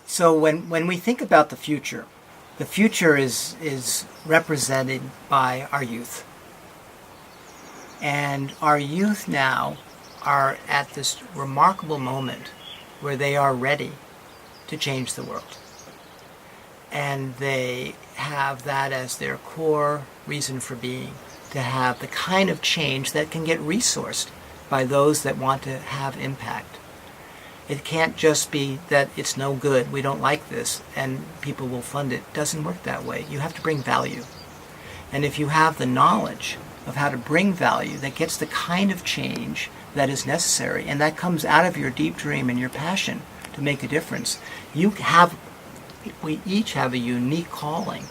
So when we think about the future is represented by our youth. And our youth now are at this remarkable moment where they are ready to change the world. And they have that as their core reason for being, to have the kind of change that can get resourced by those that want to have impact. It can't just be that it's no good, we don't like this, and people will fund it. It doesn't work that way. You have to bring value. And if you have the knowledge of how to bring value that gets the kind of change that is necessary, and that comes out of your deep dream and your passion to make a difference, we each have a unique calling.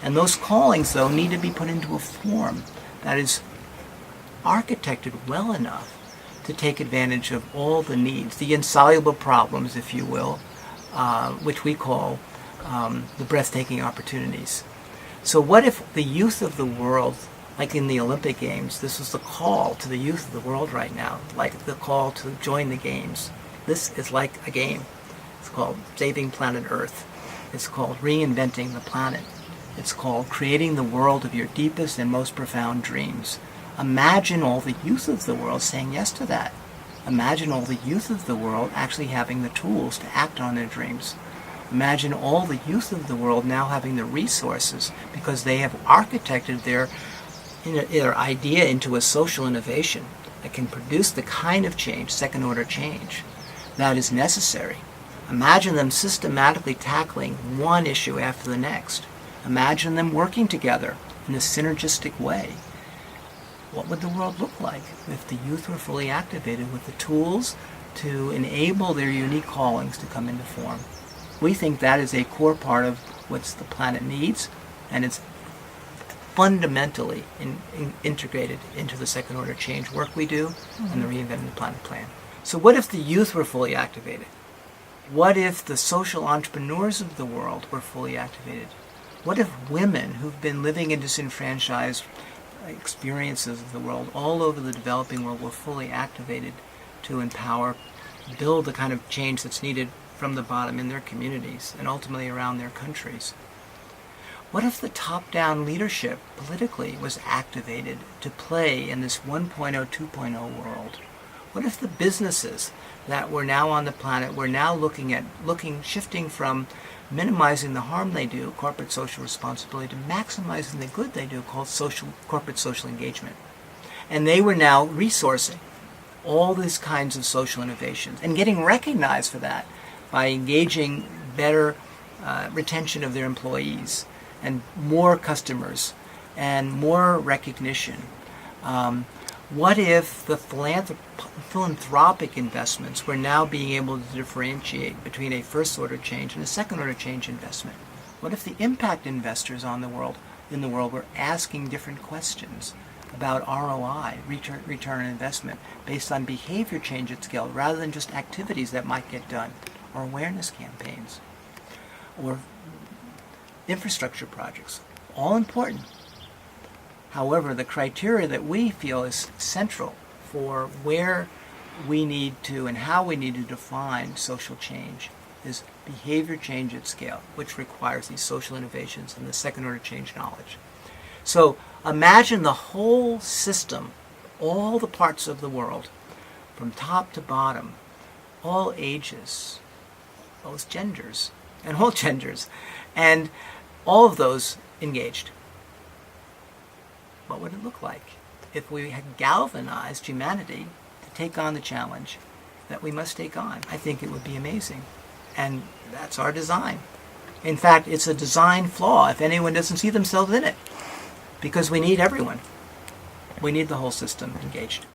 And those callings, though, need to be put into a form that is architected well enough to take advantage of all the needs, the insoluble problems, if you will, which we call the breathtaking opportunities. So what if the youth of the world, like in the Olympic Games, this is the call to the youth of the world right now, like the call to join the games. This is like a game. It's called Saving Planet Earth. It's called Reinventing the Planet. It's called Creating the World of Your Deepest and Most Profound Dreams. Imagine all the youth of the world saying yes to that. Imagine all the youth of the world actually having the tools to act on their dreams. Imagine all the youth of the world now having the resources because they have architected their idea into a social innovation that can produce the kind of change, second-order change, that is necessary. Imagine them systematically tackling one issue after the next. Imagine them working together in a synergistic way. What would the world look like if the youth were fully activated with the tools to enable their unique callings to come into form? We think that is a core part of what the planet needs, and it's fundamentally integrated into the second-order change work we do and the Reinventing the Planet plan. So what if the youth were fully activated? What if the social entrepreneurs of the world were fully activated? What if women who've been living in disenfranchised experiences of the world all over the developing world were fully activated to empower, build the kind of change that's needed from the bottom in their communities and ultimately around their countries? What if the top-down leadership politically was activated to play in this 1.0, 2.0 world? What if the businesses that were now on the planet were now shifting from minimizing the harm they do, corporate social responsibility, to maximizing the good they do, called corporate social engagement? And they were now resourcing all these kinds of social innovations and getting recognized for that by engaging better retention of their employees and more customers and more recognition. What if the philanthropic investments were now being able to differentiate between a first-order change and a second-order change investment? What if the impact investors in the world were asking different questions about ROI, return on investment, based on behavior change at scale, rather than just activities that might get done, or awareness campaigns, or infrastructure projects? All important. However, the criteria that we feel is central for where we need to and how we need to define social change is behavior change at scale, which requires these social innovations and the second-order change knowledge. So imagine the whole system, all the parts of the world, from top to bottom, all ages, both genders, and all genders, and all of those engaged. What would it look like if we had galvanized humanity to take on the challenge that we must take on? I think it would be amazing. And that's our design. In fact, it's a design flaw if anyone doesn't see themselves in it, because we need everyone. We need the whole system engaged.